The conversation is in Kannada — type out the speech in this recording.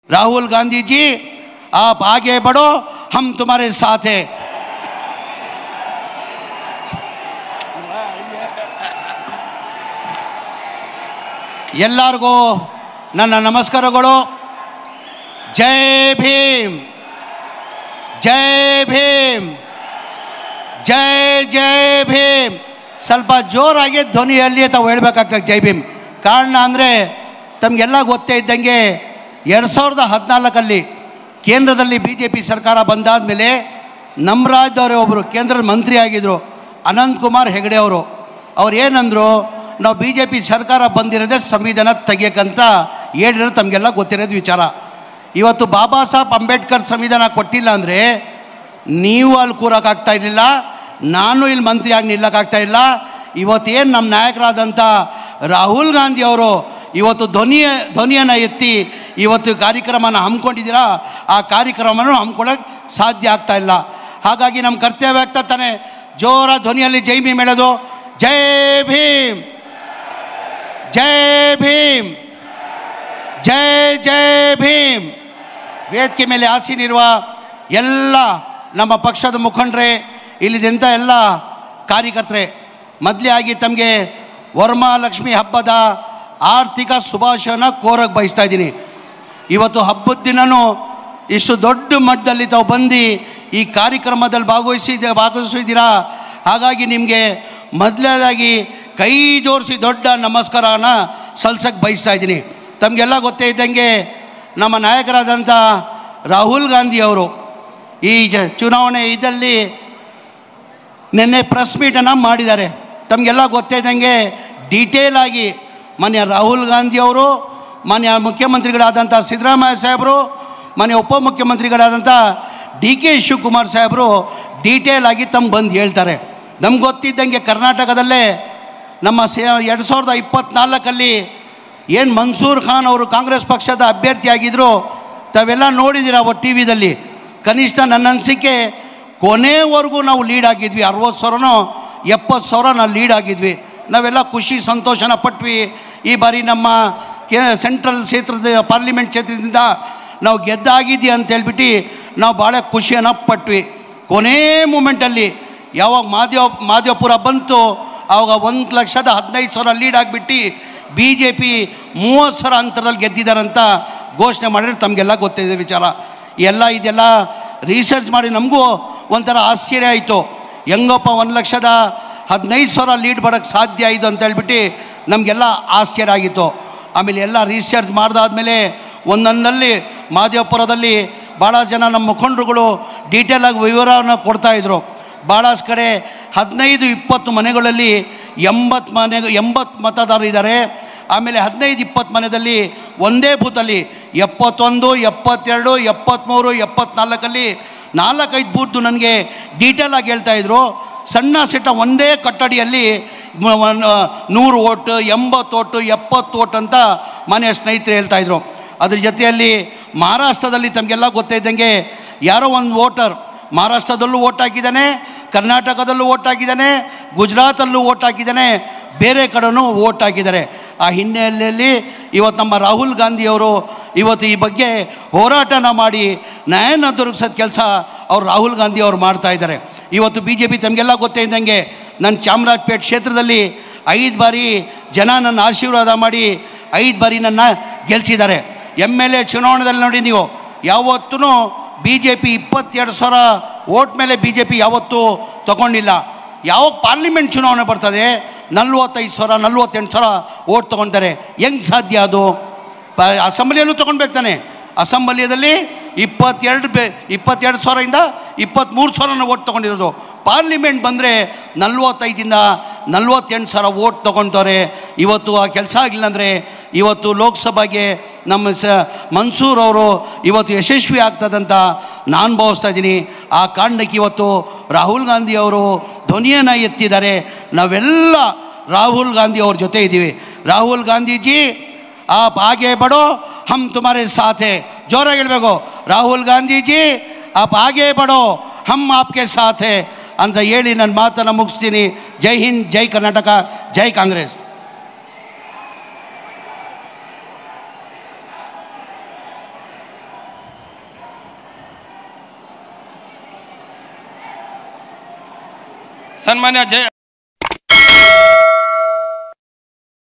राहुल गांधी जी आप आगे बढ़ो, हम तुम्हारे साथ हैं। ಎಲ್ಲರಿಗೂ ನನ್ನ ನಮಸ್ಕಾರಗಳು. ಜೈ ಭೀಮ್, ಜೈ ಭೀಮ್, ಜೈ ಜೈ ಭೀಮ್. ಸ್ವಲ್ಪ ಜೋರಾಗಿ ಧ್ವನಿಯಲ್ಲಿ ತಾವು ಹೇಳಬೇಕಾಗ್ತದೆ ಜೈ ಭೀಮ್. ಕಾರಣ ಅಂದರೆ ತಮಗೆಲ್ಲ ಗೊತ್ತೇ ಇದ್ದಂಗೆ 2014 ಕೇಂದ್ರದಲ್ಲಿ BJP ಸರ್ಕಾರ ಬಂದಾದ ಮೇಲೆ ನಮ್ಮ ರಾಜ್ಯದವರೇ ಒಬ್ಬರು ಕೇಂದ್ರದ ಮಂತ್ರಿ ಆಗಿದ್ದರು, ಅನಂತಕುಮಾರ್ ಹೆಗಡೆ ಅವರು. ಅವ್ರು ಏನಂದರು, ನಾವು BJP ಸರ್ಕಾರ ಬಂದಿರೋದೇ ಸಂವಿಧಾನ ತೆಗಿಯೋಕ್ಕಂತ ಹೇಳಿರೋದು ತಮಗೆಲ್ಲ ಗೊತ್ತಿರೋದು ವಿಚಾರ. ಇವತ್ತು ಬಾಬಾ ಸಾಹೇಬ್ ಅಂಬೇಡ್ಕರ್ ಸಂವಿಧಾನ ಕೊಟ್ಟಿಲ್ಲ ಅಂದರೆ ನೀವು ಅಲ್ಲಿ ಕೂರೋಕ್ಕಾಗ್ತಾ ಇರಲಿಲ್ಲ, ನಾನು ಇಲ್ಲಿ ಮಂತ್ರಿಯಾಗಿ ನಿಲ್ಲಕ್ಕಾಗ್ತಾ ಇಲ್ಲ. ಇವತ್ತೇನು ನಮ್ಮ ನಾಯಕರಾದಂಥ ರಾಹುಲ್ ಗಾಂಧಿ ಅವರು ಇವತ್ತು ಧ್ವನಿಯನ್ನು ಎತ್ತಿ ಇವತ್ತು ಕಾರ್ಯಕ್ರಮನ ಹಮ್ಮಿಕೊಂಡಿದ್ದೀರಾ, ಆ ಕಾರ್ಯಕ್ರಮನೂ ಹಮ್ಮಿಕೊಳ್ಳೋಕ್ಕೆ ಸಾಧ್ಯ ಆಗ್ತಾ ಇಲ್ಲ. ಹಾಗಾಗಿ ನಮ್ಮ ಕರ್ತವ್ಯ ಆಗ್ತಾ ತಾನೆ ಜೋರ ಧ್ವನಿಯಲ್ಲಿ ಜೈ ಭೀಮ್ ಹೇಳೋದು. ಜೈ ಭೀಮ್, ಜೈ ಭೀಮ್, ಜೈ ಜೈ ಭೀಮ್. ವೇದಿಕೆ ಮೇಲೆ ಆಸೀನಿರುವ ಎಲ್ಲ ನಮ್ಮ ಪಕ್ಷದ ಮುಖಂಡರೇ, ಇಲ್ಲಿದ್ದಂಥ ಎಲ್ಲ ಕಾರ್ಯಕರ್ತರೆ, ಮೊದಲೇ ಆಗಿ ತಮಗೆ ವರಮಹಾಲಕ್ಷ್ಮಿ ಹಬ್ಬದ ಆರ್ಥಿಕ ಶುಭಾಶಯನ ಕೋರಕ್ಕೆ ಬಯಸ್ತಾ ಇದ್ದೀನಿ. ಇವತ್ತು ಹಬ್ಬದ ದಿನವೂ ಇಷ್ಟು ದೊಡ್ಡ ಮಟ್ಟದಲ್ಲಿ ತಾವು ಬಂದು ಈ ಕಾರ್ಯಕ್ರಮದಲ್ಲಿ ಭಾಗವಹಿಸಿದ್ದೀರಾ. ಹಾಗಾಗಿ ನಿಮಗೆ ಮೊದಲನೇದಾಗಿ ಕೈ ಜೋಡಿಸಿ ದೊಡ್ಡ ನಮಸ್ಕಾರನ ಸಲ್ಸಕ್ಕೆ ಬಯಸ್ತಾ ಇದ್ದೀನಿ. ತಮಗೆಲ್ಲ ಗೊತ್ತೇ ಇದ್ದಂಗೆ ನಮ್ಮ ನಾಯಕರಾದಂಥ ರಾಹುಲ್ ಗಾಂಧಿ ಅವರು ಈ ಚುನಾವಣೆ ಇದರಲ್ಲಿ ನಿನ್ನೆ ಪ್ರೆಸ್ ಮೀಟನ್ನು ಮಾಡಿದ್ದಾರೆ. ತಮಗೆಲ್ಲ ಗೊತ್ತೇ ಇದ್ದಂಗೆ ಡೀಟೇಲ್ ಆಗಿ ಮಾನ್ಯ ರಾಹುಲ್ ಗಾಂಧಿ ಅವರು, ಮಾನ್ಯ ಮುಖ್ಯಮಂತ್ರಿಗಳಾದಂಥ ಸಿದ್ದರಾಮಯ್ಯ ಸಾಹೇಬರು, ಮಾನ್ಯ ಉಪಮುಖ್ಯಮಂತ್ರಿಗಳಾದಂಥ DK ಶಿವಕುಮಾರ್ ಸಾಹೇಬರು ಡೀಟೇಲ್ ಆಗಿ ತಮ್ಮ ಬಂದು ಹೇಳ್ತಾರೆ. ನಮ್ಗೆ ಗೊತ್ತಿದ್ದಂಗೆ ಕರ್ನಾಟಕದಲ್ಲೇ ನಮ್ಮ 2024 ಏನು ಮನ್ಸೂರ್ ಖಾನ್ ಅವರು ಕಾಂಗ್ರೆಸ್ ಪಕ್ಷದ ಅಭ್ಯರ್ಥಿಯಾಗಿದ್ದರು, ತಾವೆಲ್ಲ ನೋಡಿದ್ದೀರ ಅವತ್ತು ಟಿ ವಿದಲ್ಲಿ. ಕನಿಷ್ಠ ನನ್ನ ಅನಿಸಿಕೆ ಕೊನೆವರೆಗೂ ನಾವು ಲೀಡ್ ಆಗಿದ್ವಿ, 60,000ನೋ 70,000 ನಾವು ಲೀಡ್ ಆಗಿದ್ವಿ. ನಾವೆಲ್ಲ ಖುಷಿ ಸಂತೋಷನ ಪಟ್ವಿ. ಈ ಬಾರಿ ನಮ್ಮ ಸೆಂಟ್ರಲ್ ಕ್ಷೇತ್ರದ ಪಾರ್ಲಿಮೆಂಟ್ ಕ್ಷೇತ್ರದಿಂದ ನಾವು ಗೆದ್ದಾಗಿದ್ವಿ ಅಂತೇಳ್ಬಿಟ್ಟು ನಾವು ಭಾಳ ಖುಷಿಯನ್ನು ಪಟ್ವಿ. ಕೊನೇ ಮೂಮೆಂಟಲ್ಲಿ ಯಾವಾಗ ಮಾದೇವಪುರ ಬಂತು, ಆವಾಗ 1,15,000 ಲೀಡ್ ಆಗಿಬಿಟ್ಟು BJP 30,000 ಅಂತರದಲ್ಲಿ ಗೆದ್ದಿದ್ದಾರಂತ ಘೋಷಣೆ ಮಾಡಿದ್ರೆ ತಮಗೆಲ್ಲ ಗೊತ್ತಿದೆ ವಿಚಾರ. ಇದೆಲ್ಲ ರಿಸರ್ಚ್ ಮಾಡಿ ನಮಗೂ ಒಂಥರ ಆಶ್ಚರ್ಯ ಆಯಿತು. ಹೆಂಗಪ್ಪ 1,15,000 ಲೀಡ್ ಬರೋಕ್ಕೆ ಸಾಧ್ಯ ಆಯಿತು ಅಂತೇಳ್ಬಿಟ್ಟು ನಮಗೆಲ್ಲ ಆಶ್ಚರ್ಯ ಆಗಿತ್ತು. ಆಮೇಲೆ ಎಲ್ಲ ರಿಸರ್ಚ್ ಮಾಡಿದಾದ್ಮೇಲೆ ಒಂದೊಂದಲ್ಲಿ ಮಾದೇವಪುರದಲ್ಲಿ ಭಾಳ ಜನ ನಮ್ಮ ಮುಖಂಡರುಗಳು ಡೀಟೇಲಾಗಿ ವಿವರವನ್ನು ಕೊಡ್ತಾಯಿದ್ರು. ಭಾಳಷ್ಟು ಕಡೆ 15-20 ಮನೆಗಳಲ್ಲಿ 80 ಮತದಾರರು ಇದ್ದಾರೆ. ಆಮೇಲೆ 15-20 ಮನೆಯಲ್ಲಿ ಒಂದೇ ಬೂತಲ್ಲಿ 71, 72, 73, 74 4-5 ಬೂತು ನನಗೆ ಡೀಟೇಲಾಗಿ ಹೇಳ್ತಾಯಿದ್ರು. ಸಣ್ಣ ಸಿಟ್ಟ ಒಂದೇ ಕಟ್ಟಡಿಯಲ್ಲಿ 100 ಓಟ್, 80 ಓಟು, 70 ಓಟ್ ಅಂತ ಮನೆಯ ಸ್ನೇಹಿತರು ಹೇಳ್ತಾಯಿದ್ರು. ಅದ್ರ ಜೊತೆಯಲ್ಲಿ ಮಹಾರಾಷ್ಟ್ರದಲ್ಲಿ ತಮಗೆಲ್ಲ ಗೊತ್ತಿದ್ದಂಗೆ ಯಾರೋ ಒಂದು ವೋಟರ್ ಮಹಾರಾಷ್ಟ್ರದಲ್ಲೂ ಓಟ್ ಹಾಕಿದ್ದಾನೆ, ಕರ್ನಾಟಕದಲ್ಲೂ ಓಟ್ ಹಾಕಿದ್ದಾನೆ, ಗುಜರಾತಲ್ಲೂ ಓಟ್ ಹಾಕಿದ್ದಾನೆ, ಬೇರೆ ಕಡೆನೂ ಓಟ್ ಹಾಕಿದ್ದಾರೆ. ಆ ಹಿನ್ನೆಲೆಯಲ್ಲಿ ಇವತ್ತು ನಮ್ಮ ರಾಹುಲ್ ಗಾಂಧಿಯವರು ಇವತ್ತು ಈ ಬಗ್ಗೆ ಹೋರಾಟನ ಮಾಡಿ ನ್ಯಾಯನ ದೊರಕಿಸೋದ ಕೆಲಸ ಅವರು ರಾಹುಲ್ ಗಾಂಧಿ ಅವರು ಮಾಡ್ತಾಯಿದ್ದಾರೆ. ಇವತ್ತು BJP ತಮಗೆಲ್ಲ ಗೊತ್ತೇ ಇದ್ದಂಗೆ ನನ್ನ ಚಾಮರಾಜಪೇಟೆ ಕ್ಷೇತ್ರದಲ್ಲಿ 5 ಬಾರಿ ಜನ ನನ್ನ ಆಶೀರ್ವಾದ ಮಾಡಿ 5 ಬಾರಿ ನನ್ನ ಗೆಲ್ಲಿಸಿದ್ದಾರೆ. MLA ಚುನಾವಣೆಯಲ್ಲಿ ನೋಡಿ ನೀವು, ಯಾವತ್ತೂ BJP 22,000 ಓಟ್ ಮೇಲೆ BJP ಯಾವತ್ತೂ ತೊಗೊಂಡಿಲ್ಲ. ಯಾವಾಗ ಪಾರ್ಲಿಮೆಂಟ್ ಚುನಾವಣೆ ಬರ್ತದೆ 45,000, 48,000 ಓಟ್ ತೊಗೊತಾರೆ. ಹೆಂಗೆ ಸಾಧ್ಯ ಅದು? ಅಸೆಂಬ್ಲಿಯಲ್ಲೂ ತೊಗೊಳ್ಬೇಕು ತಾನೆ. ಅಸೆಂಬ್ಲಿಯಲ್ಲಿ 22,000ಇಂದ 23,000 ಓಟ್ ತೊಗೊಂಡಿರೋದು. ಪಾರ್ಲಿಮೆಂಟ್ ಬಂದರೆ 45,000ಇಂದ 48,000 ಓಟ್ ತೊಗೊಳ್ತಾರೆ. ಇವತ್ತು ಆ ಕೆಲಸ ಆಗಿಲ್ಲ ಅಂದರೆ ಇವತ್ತು ಲೋಕಸಭೆಗೆ ನಮ್ಮ ಮನ್ಸೂರ್ ಅವರು ಇವತ್ತು ಯಶಸ್ವಿ ಆಗ್ತದಂತ ನಾನು ಭಾವಿಸ್ತಾ ಇದ್ದೀನಿ. ಆ ಕಾರಣಕ್ಕೆ ಇವತ್ತು ರಾಹುಲ್ ಗಾಂಧಿ ಅವರು ಧ್ವನಿಯನ್ನು ಎತ್ತಿದ್ದಾರೆ. ನಾವೆಲ್ಲ ರಾಹುಲ್ ಗಾಂಧಿ ಅವ್ರ ಜೊತೆ ಇದ್ದೀವಿ. ರಾಹುಲ್ ಗಾಂಧಿ ಜಿ आप आगे बढ़ो, हम तुम्हारे साथ हैं. ಜೋರಾಗಿ ಹೇಳಬೇಕು, ರಾಹುಲ್ ಗಾಂಧಿ ಜಿ आप आगे बढ़ो, हम आपके साथ हैं ಅಂತ ಹೇಳಿ ನನ್ನ ಮಾತನ್ನು ಮುಗಿಸ್ತೀನಿ. ಜೈ ಹಿಂದ್, ಜೈ ಕರ್ನಾಟಕ, ಜೈ ಕಾಂಗ್ರೆಸ್. ಸನ್ಮಾನ್ಯ